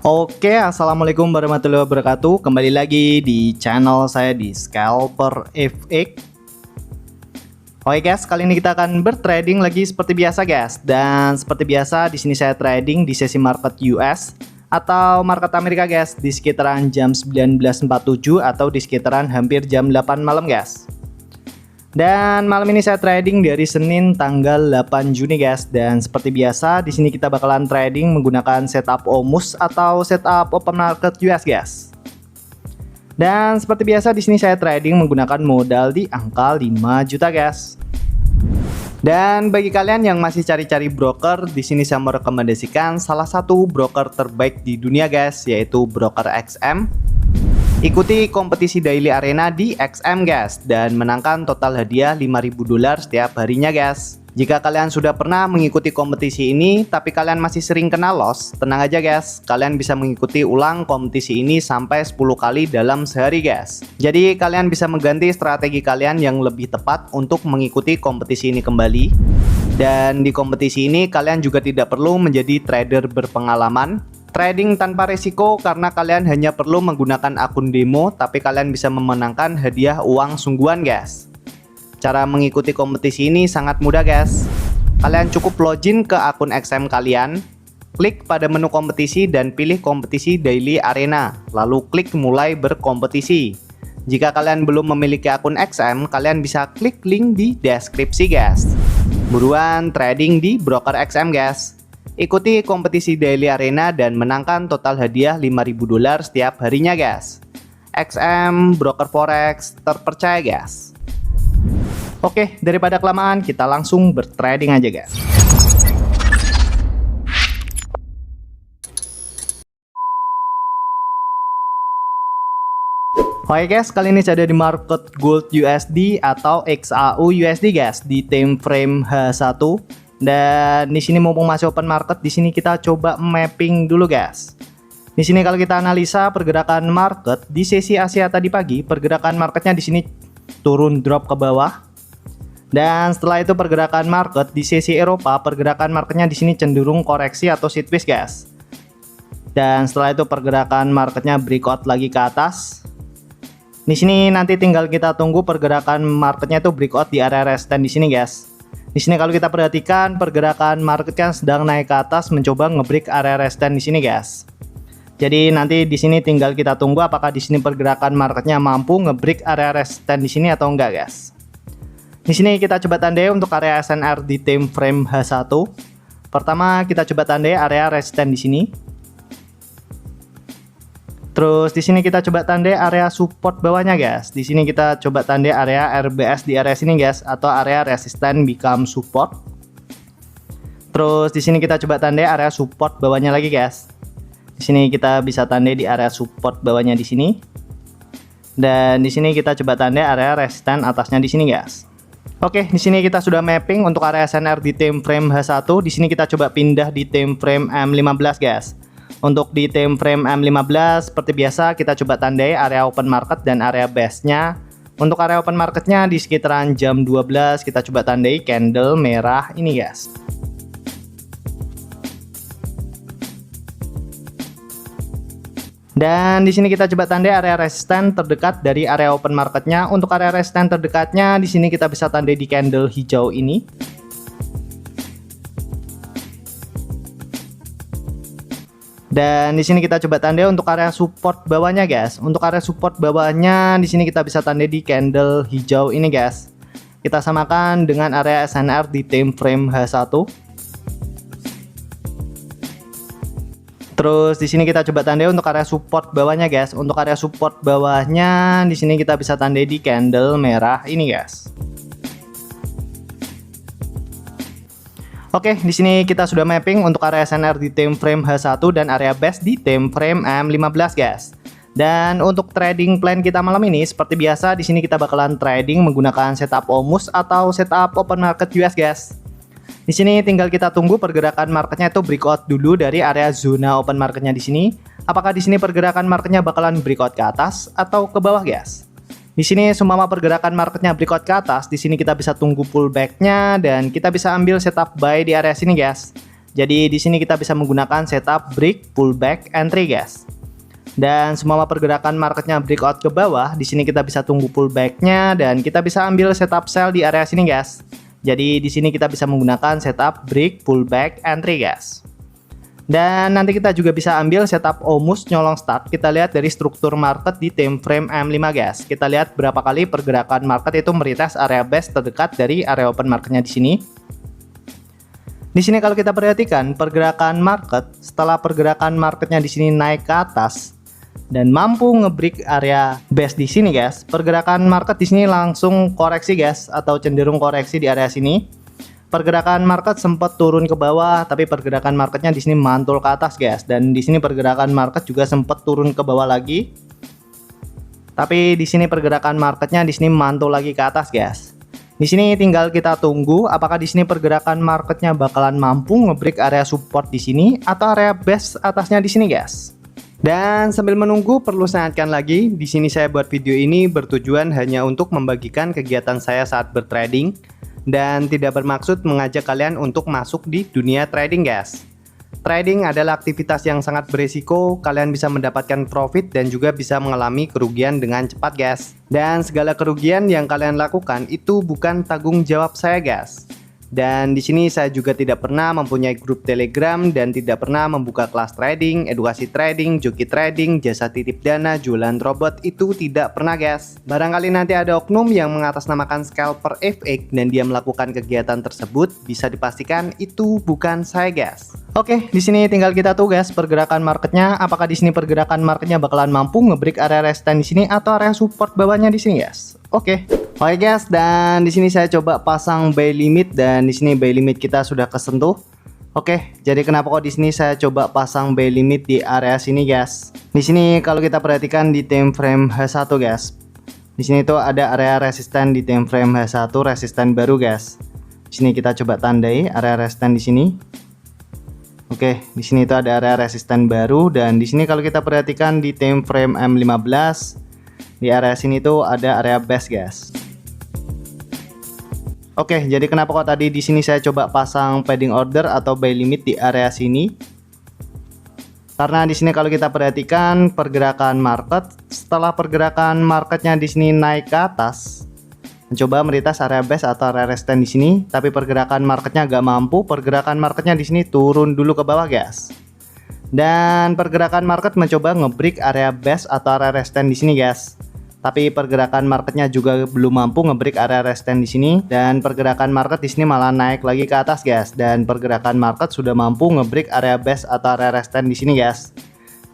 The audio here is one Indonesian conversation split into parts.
Oke, assalamualaikum warahmatullahi wabarakatuh. Kembali lagi di channel saya di Scalper FX. Oke guys, kali ini kita akan bertrading lagi seperti biasa guys. Dan seperti biasa di sini saya trading di sesi market US atau market Amerika guys di sekitaran jam 19.47 atau di sekitaran hampir jam 8 malam guys. Dan malam ini saya trading dari Senin tanggal 8 Juni guys. Dan seperti biasa di sini kita bakalan trading menggunakan setup OMUS atau setup open market US guys. Dan seperti biasa di sini saya trading menggunakan modal di angka 5 juta guys. Dan bagi kalian yang masih cari-cari broker, di sini saya merekomendasikan salah satu broker terbaik di dunia guys, yaitu broker XM. Ikuti kompetisi daily arena di XM guys dan menangkan total hadiah $5.000 setiap harinya guys. Jika kalian sudah pernah mengikuti kompetisi ini tapi kalian masih sering kena loss, tenang aja guys, kalian bisa mengikuti ulang kompetisi ini sampai 10 kali dalam sehari guys. Jadi kalian bisa mengganti strategi kalian yang lebih tepat untuk mengikuti kompetisi ini kembali. Dan di kompetisi ini kalian juga tidak perlu menjadi trader berpengalaman. Trading tanpa risiko karena kalian hanya perlu menggunakan akun demo tapi kalian bisa memenangkan hadiah uang sungguhan guys. Cara mengikuti kompetisi ini sangat mudah guys. Kalian cukup login ke akun XM kalian, klik pada menu kompetisi dan pilih kompetisi daily arena, lalu klik mulai berkompetisi. Jika kalian belum memiliki akun XM, kalian bisa klik link di deskripsi guys. Buruan trading di broker XM guys. Ikuti kompetisi daily arena dan menangkan total hadiah $5.000 setiap harinya guys. XM broker forex terpercaya guys. Oke, daripada kelamaan kita langsung bertrading aja guys. Oke guys, kali ini saya ada di market gold USD atau XAU USD guys di time frame H1. Dan di sini mumpung masih open market, di sini kita coba mapping dulu guys. Di sini kalau kita analisa pergerakan market di sesi Asia tadi pagi, pergerakan marketnya di sini turun drop ke bawah. Dan setelah itu pergerakan market di sesi Eropa, pergerakan marketnya di sini cenderung koreksi atau sideways guys. Dan setelah itu pergerakan marketnya breakout lagi ke atas. Di sini nanti tinggal kita tunggu pergerakan marketnya itu breakout di area resistance di sini guys. Di sini kalau kita perhatikan pergerakan marketnya sedang naik ke atas mencoba ngebreak area resistance di sini guys. Jadi nanti di sini tinggal kita tunggu apakah di sini pergerakan marketnya mampu ngebreak area resistance di sini atau enggak guys. Di sini kita coba tandai untuk area SNR di time frame H1. Pertama kita coba tandai area resistance di sini. Terus di sini kita coba tandai area support bawahnya guys. Di sini kita coba tandai area RBS di area sini guys atau area resistance become support. Terus di sini kita coba tandai area support bawahnya lagi guys. Di sini kita bisa tandai di area support bawahnya di sini. Dan di sini kita coba tandai area resistance atasnya di sini guys. Oke, di sini kita sudah mapping untuk area SNR di time frame H1. Di sini kita coba pindah di time frame M15 guys. Untuk di time frame M15 seperti biasa kita coba tandai area open market dan area base-nya. Untuk area open marketnya di sekitaran jam 12 kita coba tandai candle merah ini guys. Dan di sini kita coba tandai area resistance terdekat dari area open marketnya. Untuk area resistance terdekatnya di sini kita bisa tandai di candle hijau ini. Dan di sini kita coba tandai untuk area support bawahnya guys. Untuk area support bawahnya di sini kita bisa tandai di candle hijau ini guys. Kita samakan dengan area SNR di time frame H1. Terus di sini kita coba tandai untuk area support bawahnya guys. Untuk area support bawahnya di sini kita bisa tandai di candle merah ini guys. Oke, di sini kita sudah mapping untuk area SNR di time frame H1 dan area base di time frame M15 guys. Dan untuk trading plan kita malam ini seperti biasa di sini kita bakalan trading menggunakan setup OMUS atau setup open market US guys. Di sini tinggal kita tunggu pergerakan marketnya itu breakout dulu dari area zona open marketnya di sini. Apakah di sini pergerakan marketnya bakalan breakout ke atas atau ke bawah guys? Di sini seumpama pergerakan marketnya breakout ke atas, di sini kita bisa tunggu pullbacknya dan kita bisa ambil setup buy di area sini guys. Jadi di sini kita bisa menggunakan setup break, pullback, entry guys. Dan semua pergerakan marketnya breakout ke bawah, di sini kita bisa tunggu pullbacknya dan kita bisa ambil setup sell di area sini guys. Jadi di sini kita bisa menggunakan setup break, pullback, entry guys. Dan nanti kita juga bisa ambil setup almost nyolong start. Kita lihat dari struktur market di time frame M5 guys. Kita lihat berapa kali pergerakan market itu meretest area base terdekat dari area open marketnya di sini. Di sini kalau kita perhatikan pergerakan market, setelah pergerakan marketnya di sini naik ke atas dan mampu ngebreak area base di sini guys, pergerakan market di sini langsung koreksi guys, atau cenderung koreksi di area sini. Pergerakan market sempat turun ke bawah, tapi pergerakan marketnya di sini mantul ke atas guys, dan di sini pergerakan market juga sempat turun ke bawah lagi. Tapi di sini pergerakan marketnya di sini mantul lagi ke atas guys. Di sini tinggal kita tunggu apakah di sini pergerakan marketnya bakalan mampu ngebreak area support di sini atau area base atasnya di sini guys. Dan sambil menunggu perlu saya ingatkan lagi, di sini saya buat video ini bertujuan hanya untuk membagikan kegiatan saya saat bertrading dan tidak bermaksud mengajak kalian untuk masuk di dunia trading guys. Trading adalah aktivitas yang sangat berisiko, kalian bisa mendapatkan profit dan juga bisa mengalami kerugian dengan cepat guys. Dan segala kerugian yang kalian lakukan itu bukan tanggung jawab saya guys. Dan di sini saya juga tidak pernah mempunyai grup Telegram dan tidak pernah membuka kelas trading, edukasi trading, joki trading, jasa titip dana, jualan robot, itu tidak pernah guys. Barangkali nanti ada oknum yang mengatasnamakan scalper FX dan dia melakukan kegiatan tersebut, bisa dipastikan itu bukan saya guys. Oke, di sini tinggal kita tuh guys pergerakan marketnya, apakah di sini pergerakan marketnya bakalan mampu ngebreak area resistance di sini atau area support bawahnya di sini guys. Oke guys, dan di sini saya coba pasang buy limit dan di sini buy limit kita sudah kesentuh. Oke, jadi kenapa kok di sini saya coba pasang buy limit di area sini guys? Di sini kalau kita perhatikan di time frame H1 guys. Di sini tuh ada area resisten di time frame H1, resisten baru guys. Di sini kita coba tandai area resisten di sini. Oke, di sini itu ada area resisten baru dan di sini kalau kita perhatikan di time frame M15 di area sini tuh ada area base guys. Oke, jadi kenapa kok tadi di sini saya coba pasang padding order atau buy limit di area sini? Karena di sini kalau kita perhatikan pergerakan market, setelah pergerakan marketnya di sini naik ke atas, mencoba meretest area base atau area resistance di sini, tapi pergerakan marketnya gak mampu. Pergerakan marketnya di sini turun dulu ke bawah guys. Dan pergerakan market mencoba ngebreak area base atau area resistance di sini guys. Tapi pergerakan marketnya juga belum mampu ngebreak area resistance di sini dan pergerakan market di sini malah naik lagi ke atas guys, dan pergerakan market sudah mampu ngebreak area base atau area resistance di sini guys.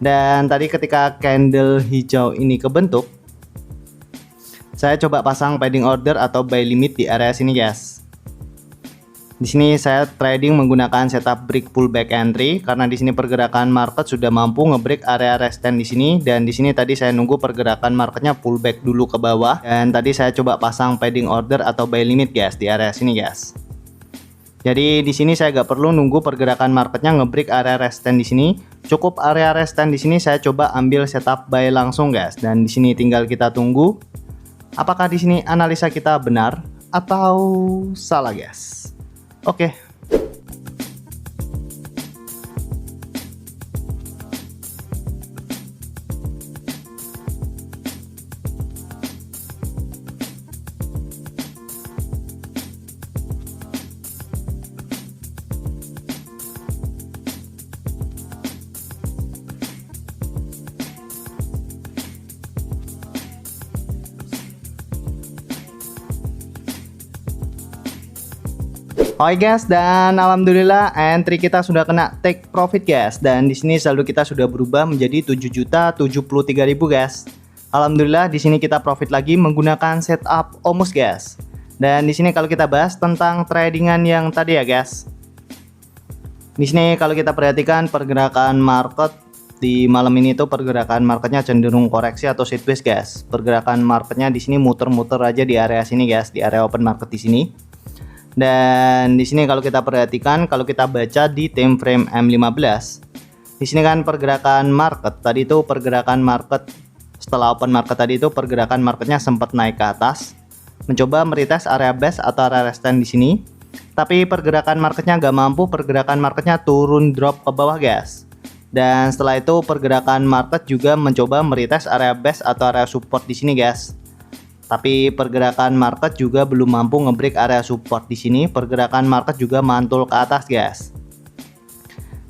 Dan tadi ketika candle hijau ini kebentuk, saya coba pasang padding order atau buy limit di area sini guys. Di sini saya trading menggunakan setup break, pullback, entry karena di sini pergerakan market sudah mampu ngebreak area resistance di sini, dan di sini tadi saya nunggu pergerakan marketnya pullback dulu ke bawah dan tadi saya coba pasang padding order atau buy limit guys di area sini guys. Jadi di sini saya gak perlu nunggu pergerakan marketnya ngebreak area resistance di sini, cukup area resistance di sini saya coba ambil setup buy langsung guys, dan di sini tinggal kita tunggu apakah di sini analisa kita benar atau salah guys. Oke. Oke guys, dan alhamdulillah entry kita sudah kena take profit guys, dan di sini saldo kita sudah berubah menjadi 7.073.000 guys. Alhamdulillah di sini kita profit lagi menggunakan setup almost guys. Dan di sini kalau kita bahas tentang tradingan yang tadi ya guys. Di sini kalau kita perhatikan pergerakan market di malam ini tuh pergerakan marketnya cenderung koreksi atau sideways guys. Pergerakan marketnya di sini muter-muter aja di area sini guys, di area open market di sini. Dan di sini kalau kita perhatikan, kalau kita baca di time frame M15, di sini kan pergerakan market tadi itu pergerakan market setelah open market tadi itu pergerakan marketnya sempat naik ke atas, mencoba meretest area base atau area resistance di sini. Tapi pergerakan marketnya nggak mampu, pergerakan marketnya turun drop ke bawah guys. Dan setelah itu pergerakan market juga mencoba meretest area base atau area support di sini guys. Tapi pergerakan market juga belum mampu ngebreak area support di sini. Pergerakan market juga mantul ke atas guys.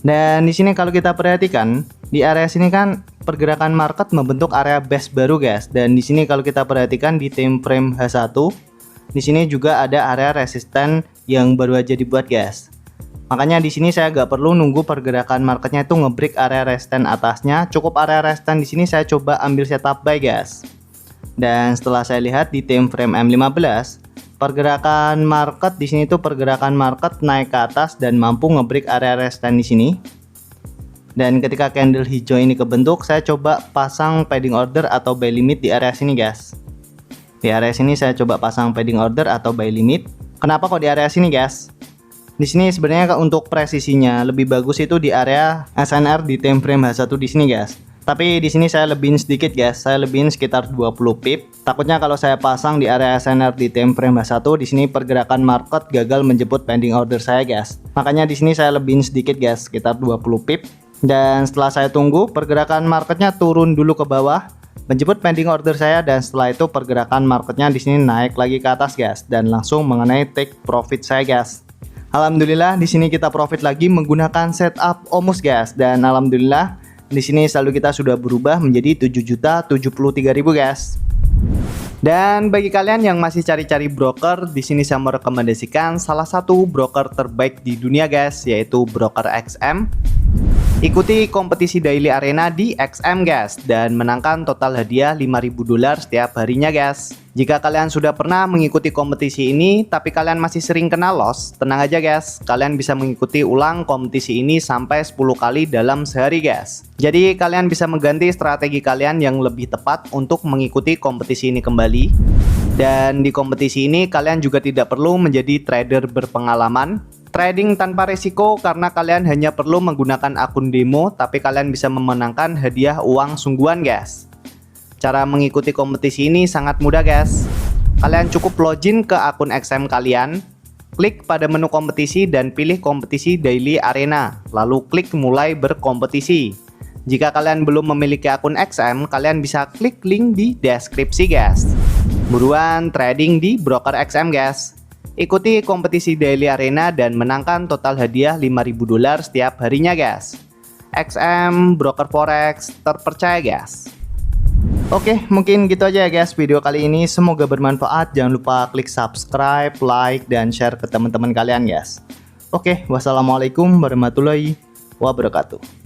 Dan di sini kalau kita perhatikan di area sini kan pergerakan market membentuk area base baru guys. Dan di sini kalau kita perhatikan di time frame H1, di sini juga ada area resisten yang baru aja dibuat guys. Makanya di sini saya nggak perlu nunggu pergerakan marketnya itu ngebreak area resisten atasnya, cukup area resisten di sini saya coba ambil setup buy guys. Dan setelah saya lihat di time frame M15, pergerakan market di sini tuh pergerakan market naik ke atas dan mampu ngebreak area resisten di sini. Dan ketika candle hijau ini kebentuk, saya coba pasang padding order atau buy limit di area sini guys. Di area sini saya coba pasang padding order atau buy limit. Kenapa kok di area sini guys? Di sini sebenarnya untuk presisinya lebih bagus itu di area SNR di time frame H1 di sini guys. Tapi di sini saya lebihin sedikit guys, saya lebihin sekitar 20 pip. Takutnya kalau saya pasang di area SNR di time frame H1 di sini pergerakan market gagal menjemput pending order saya guys. Makanya di sini saya lebihin sedikit guys, sekitar 20 pip. Dan setelah saya tunggu pergerakan marketnya turun dulu ke bawah, menjemput pending order saya, dan setelah itu pergerakan marketnya di sini naik lagi ke atas guys dan langsung mengenai take profit saya guys. Alhamdulillah di sini kita profit lagi menggunakan setup OMUS guys, dan alhamdulillah di sini saldo kita sudah berubah menjadi 7.073.000 guys. Dan bagi kalian yang masih cari-cari broker, di sini saya merekomendasikan salah satu broker terbaik di dunia guys, yaitu broker XM. Ikuti kompetisi daily arena di XM guys dan menangkan total hadiah $5.000 setiap harinya guys. Jika kalian sudah pernah mengikuti kompetisi ini tapi kalian masih sering kena loss, tenang aja guys, kalian bisa mengikuti ulang kompetisi ini sampai 10 kali dalam sehari guys. Jadi kalian bisa mengganti strategi kalian yang lebih tepat untuk mengikuti kompetisi ini kembali. Dan di kompetisi ini kalian juga tidak perlu menjadi trader berpengalaman, trading tanpa resiko, karena kalian hanya perlu menggunakan akun demo tapi kalian bisa memenangkan hadiah uang sungguhan guys. Cara mengikuti kompetisi ini sangat mudah guys. Kalian cukup login ke akun XM kalian, klik pada menu kompetisi dan pilih kompetisi daily arena, lalu klik mulai berkompetisi. Jika kalian belum memiliki akun XM, kalian bisa klik link di deskripsi guys. Buruan trading di broker XM guys. Ikuti kompetisi daily arena dan menangkan total hadiah $5.000 setiap harinya guys. XM broker forex terpercaya guys. Oke, mungkin gitu aja ya guys video kali ini, semoga bermanfaat. Jangan lupa klik subscribe, like, dan share ke teman-teman kalian guys. Oke, wassalamualaikum warahmatullahi wabarakatuh.